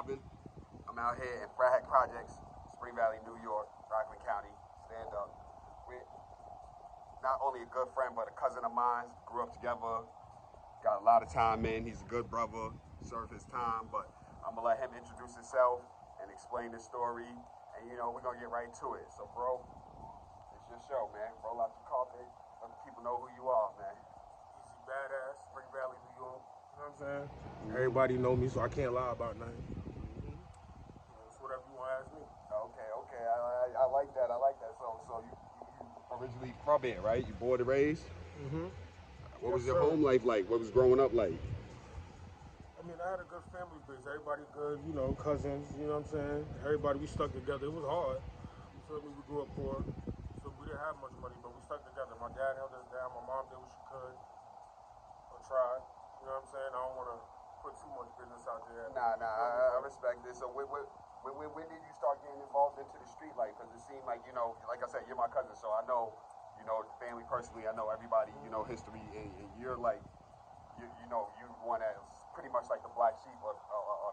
Robin. I'm out here in Frat Projects, Spring Valley, New York, Rockland County. Stand up. With not only a good friend, but a cousin of mine. Grew up together. Got a lot of time in. He's a good brother. Served his time, but I'm gonna let him introduce himself and explain the story. And you know, we're gonna get right to it. So, bro, it's your show, man. Roll out your carpet. Let the people know who you are, man. Easy badass, Spring Valley, New York. You know what I'm saying? Everybody know me, so I can't lie about nothing. It's whatever you want to ask me. Okay. I like that. I like that. So you originally from here, right? You born and raised? What was your home life like? What was growing up like? I mean, I had a good family base. Everybody good, you know, cousins, you know what I'm saying? Everybody, we stuck together. It was hard. You feel me? We grew up poor, so we didn't have much money, but we stuck together. My dad held us down. My mom did what she could or tried. You know what I'm saying? I don't want to put too much business out there. Nah, I respect this. So when did you start getting involved into the street life? Because it seemed like, you know, like I said, you're my cousin, so I know, you know, the family personally. I know everybody, you know, history, and you're like, you know, you one that's pretty much like the black sheep of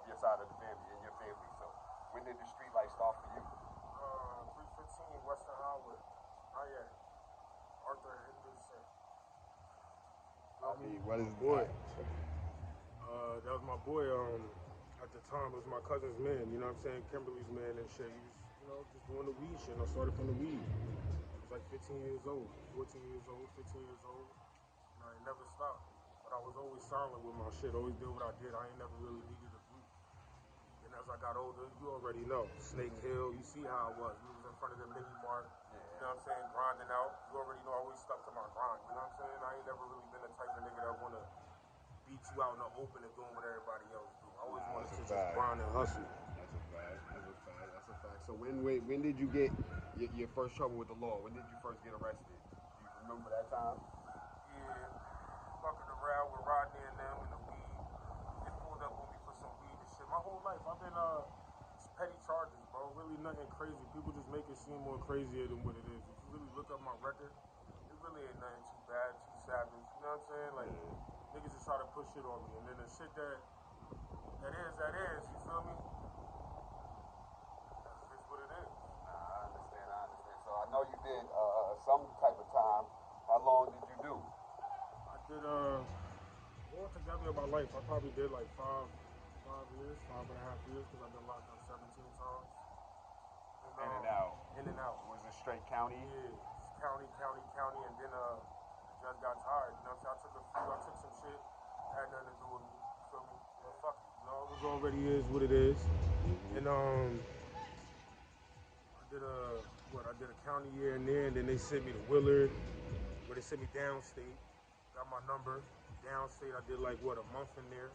your side of the family and your family. So when did the street life start for you? 315 Western Highway. Oh yeah, Arthur Henderson. I mean, what is boy? That was my boy. At the time, it was my cousin's man. You know what I'm saying? Kimberly's man and shit. He was, you know, just doing the weed shit. And I started from the weed. I was like 15 years old, 14 years old, 15 years old. And I ain't never stopped. But I was always silent with my shit. Always did what I did. I ain't never really needed a group. And as I got older, you already know. Snake Hill, you see how I was. We was in front of the mini mart. You know what I'm saying? Grinding out. You already know I always stuck to my grind. You know what I'm saying? I ain't never really been the type of nigga that wanna beat you out in the open and doing what everybody else do. I always wanted to just grind and hustle. That's a fact. So when did you get your first trouble with the law? When did you first get arrested? Do you remember that time? Yeah, fucking around with Rodney and them and the weed. They pulled up on me for some weed and shit. My whole life, I've been petty charges, bro. Really nothing crazy. People just make it seem more crazier than what it is. If you really look up my record, it really ain't nothing too bad, too savage. You know what I'm saying? Like, niggas just try to push shit on me. And then the shit that is, you feel me? That's what it is. I understand. So I know you did some type of time. How long did you do? I did, altogether in my life, I probably did like 5 years, 5.5 years, because I've been locked up 17 times. In and out. In and out. Was it straight county? Yeah, county, and then the judge got tired. You know what I'm saying? I took some shit, had nothing to do with me. You feel me? But fuck it. You know, it already is what it is. And I did a county year in there, and then they sent me to Willard, where they sent me downstate. Got my number. Downstate, I did like a month in there.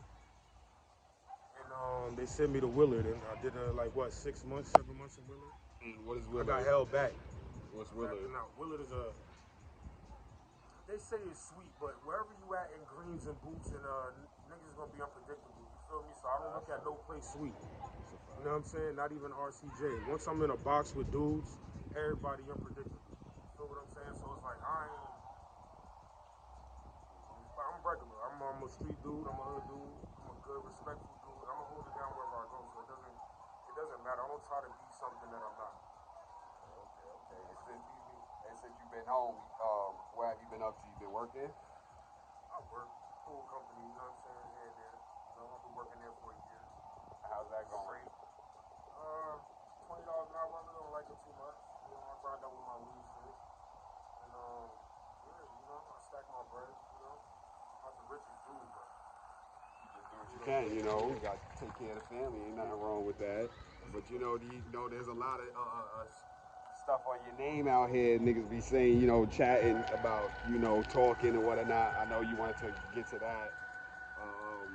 And they sent me to Willard, and I did 7 months in Willard. And what is Willard? I got held back. What's Willard? Now, Willard is they say it's sweet, but wherever you at in greens and boots, and niggas gonna be unpredictable. You feel me? So I don't look at no place sweet. You know what I'm saying? Not even RCJ. Once I'm in a box with dudes, everybody unpredictable. You feel what I'm saying? So it's like I'm regular. I'm a street dude. I'm a hood dude. I'm a good, respectful dude. I'm gonna hold it down wherever I go. So it doesn't matter. I don't try to be something that I'm not. Okay. And since you've been home, where have you been up to? You been working? I work pool company. You know what I'm saying? Here and there. You know, I've been working there for a year. How's that going? Straight. $20 an hour. I really don't like it too much. You know, I grind out with my weed shit. And yeah, you know, I stack my bread. You know, I'm not the richest dude, but do what you can, you know. You got to take care of the family. Ain't nothing wrong with that. But you know, there's a lot of stuff on your name out here. Niggas be saying, you know, chatting about, you know, talking and whatnot. I know you wanted to get to that.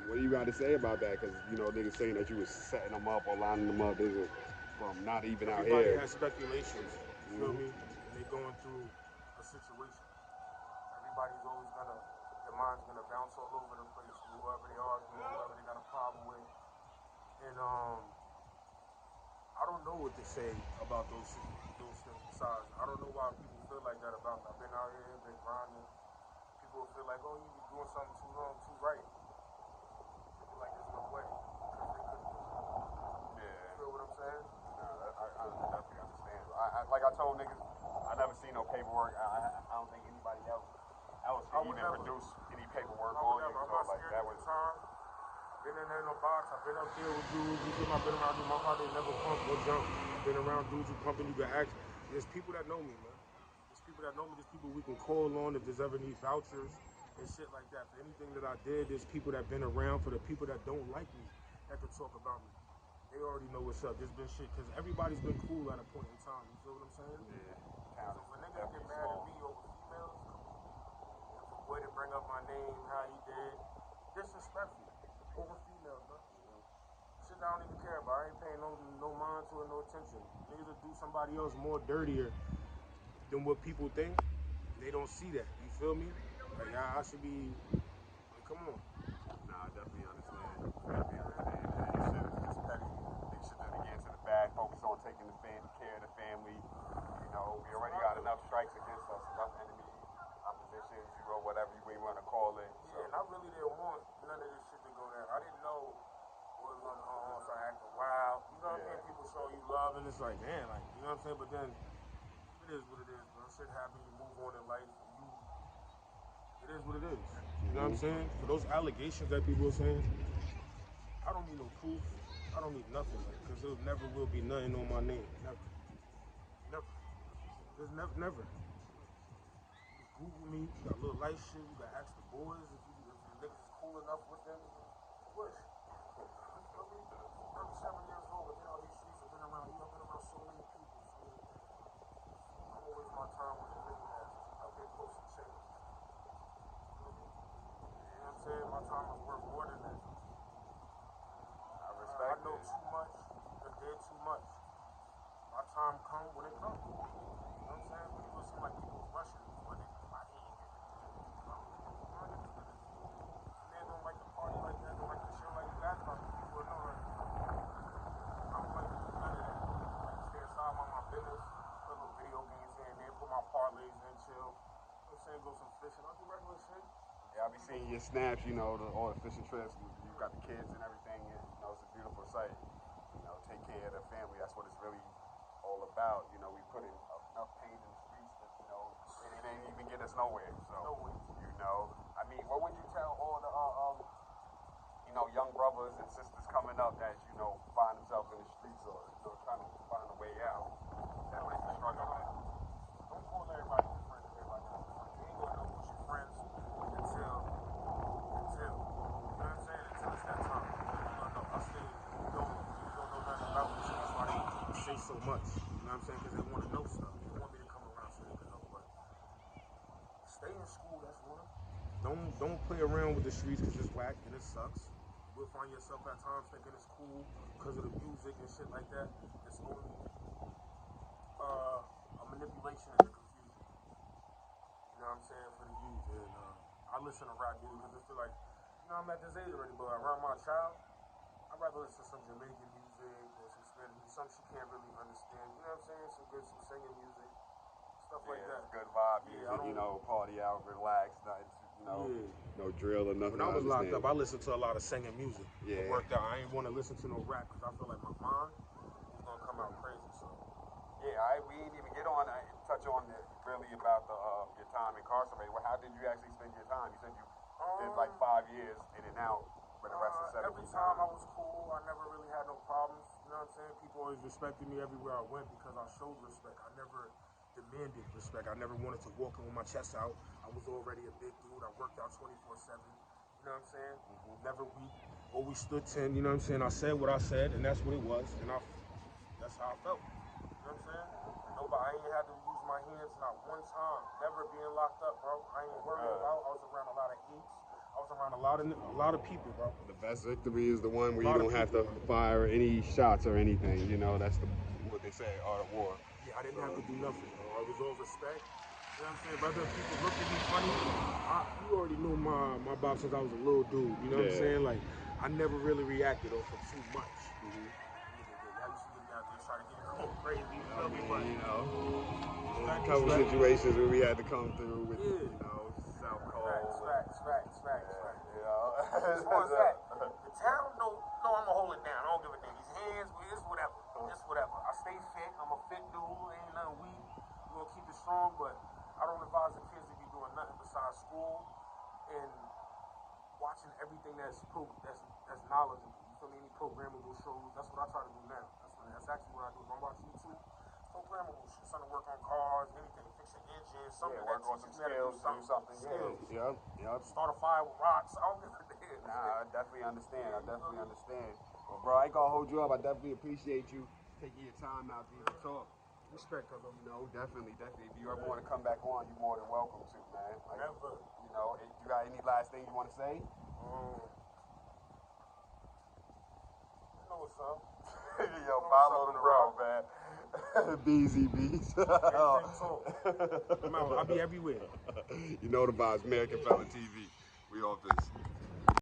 What do you got to say about that? Because, you know, niggas saying that you was setting them up or lining them up isn't from not even out here. Everybody has speculations, you feel me? And they going through a situation. Everybody's always their mind's gonna bounce all over the place, whoever they are, whoever they got a problem with. And I don't know what to say about those things besides. I don't know why people feel like that about me. I've been out here, been grinding. People feel like, oh, you be doing something too wrong, too right. People like, there's no way. Because they couldn't do it. paperwork. I don't think anybody else can even produce any paperwork on you. I'm So not like scared that at was. the time. Been in there in no box. I've been up there with dudes. You feel me? I've been around dudes. My heart ain't never pump or jump. I've been around dudes who pumping. You can ask. There's people that know me, man. There's people that know me. There's people we can call on if there's ever need vouchers and shit like that. For anything that I did, there's people that been around. For the people that don't like me, that can talk about me. They already know what's up. There's been shit because everybody's been cool at a point in time. You feel what I'm saying? Yeah. So when niggas get mad at me over females, if a boy to bring up my name, how he did, disrespectful over females, bro. Shit I don't even care about. I ain't paying no mind to it, no attention. Niggas will do somebody else more dirtier than what people think. They don't see that. You feel me? Like I should be. Like, come on. Nah, I definitely understand. This shit is just petty. They should just get into the bag, focus on taking care of the family. You know, we already got enough strikes against us, enough enemy opposition, zero, whatever you want to call it. So. Yeah, and I really didn't want none of this shit to go down. I didn't know what was going on, so I acted wild. You know what I'm saying? People show you love, and it's like, man, like, you know what I'm saying? But then, it is what it is, bro. Shit happens, you move on in life, it is what it is. You know what I'm saying? For those allegations that people are saying, I don't need no proof. I don't need nothing, because there never will be nothing on my name. Never. Never. There's never. You Google me, you got little light shit, you got ask the boys if the niggas is cool enough with them. Push. You feel me? 37 years old, I've been out these streets, I've been around you, I've been around so many people. So I'm gonna waste my time with the little asses. I've been close to change. You know what I'm saying? My time is worth more than that. I respect I know too much, I did too much. My time come when it comes. You know what I'm saying? People seem like people rushing me for it. My hand. Man don't like to party like that, don't like to chill like that. People know that. I don't like to do none of that. I like to stay inside my business, play little video games here and there, put my parlays in, chill. You know what I'm saying? Go some fishing. I do regular shit. Yeah, I be seeing your snaps, you know, all the fishing trips. You got the kids and everything. You know, it's a beautiful sight. You know, take care of the family. That's what it's really all about. You know, we put in enough pain in the streets that, you know, it ain't even get us nowhere. So, you know, I mean, what would you tell all the, you know, young brothers and sisters coming up that, you know, find themselves in the streets or, you know, trying to find a way out that might be struggling? Don't call everybody your friend and everybody your friend. You ain't gonna know who's your friends until, you know what I'm saying? Until it's that time. You don't know. I say, you don't know nothing about me, so that's why they say so much. You know what I'm saying? Because they want to know stuff. They want me to come around so they can know. But stay in school, that's one. Don't play around with the streets because it's whack and it sucks. You will find yourself at times thinking it's cool because of the music and shit like that. It's only a manipulation and a confusion. You know what I'm saying, for the youth. And I listen to rap music because I feel like, you know, I'm at this age already, but around my child, I'd rather listen to some Jamaican music or some Spanish music, something she can't really understand. You know what I'm saying? Some singing music, stuff like that. Good vibe music, you know, party out, relax, you know, no drill or nothing. When I was locked up, I listened to a lot of singing music. Yeah. It worked out. I ain't want to listen to no rap because I feel like my mind is going to come out crazy. So. Yeah, we didn't even get on, touch on really about your time incarcerated. Well, how did you actually spend your time? You said you did like 5 years in and out for the rest of 7 Every time I was cool. I never really had no problems. You know what I'm saying? People always respected me everywhere I went because I showed respect. I never demanded respect. I never wanted to walk in with my chest out. I was already a big dude. I worked out 24/7. You know what I'm saying? Never weak. Always stood 10. You know what I'm saying? I said what I said, and that's what it was. And that's how I felt. You know what I'm saying? Nobody, I ain't had to use my hands not one time. Never being locked up, bro. I ain't worried about. I was around a lot of apes. I was around a lot of people, bro. The best victory is the one where you don't have to fire any shots or anything. You know, that's what they say, art of war. Yeah, I didn't have to do nothing, bro. I was all respect. You know what I'm saying? Whether people looked at me funny, you already knew my bop since I was a little dude. You know what I'm saying? Like, I never really reacted off of too much. Y'all used to get me out there trying to get me going crazy. You feel me? But, you know, a couple situations where we had to come through with, you know, self-call. Facts. You know, it's one fact. The town, no, I'ma hold it down. I don't give a damn. These hands, it's whatever. I stay fit. I'm a fit dude. Ain't nothing weak. We're gonna keep it strong, but school and watching everything that's knowledgeable. You feel me? Any programmable shows. That's what I try to do now. That's actually what I do. If I'm watching YouTube, programmable shit. Something to work on cars, anything, fix an engine, something work on some skills, do something. Skills. Yep. Start a fire with rocks. I don't give a damn. Nah, I definitely understand. Well, bro, I ain't gonna hold you up. I definitely appreciate you taking your time out to talk. Respect, cuz. Definitely. If you ever want to come back on, you're more than welcome to, man. Like, Never. You got any last thing you want to say? You know what's up. Yo, follow the bro, man. BZBs. I'll be everywhere. You know the vibes. American Felon TV. We off this.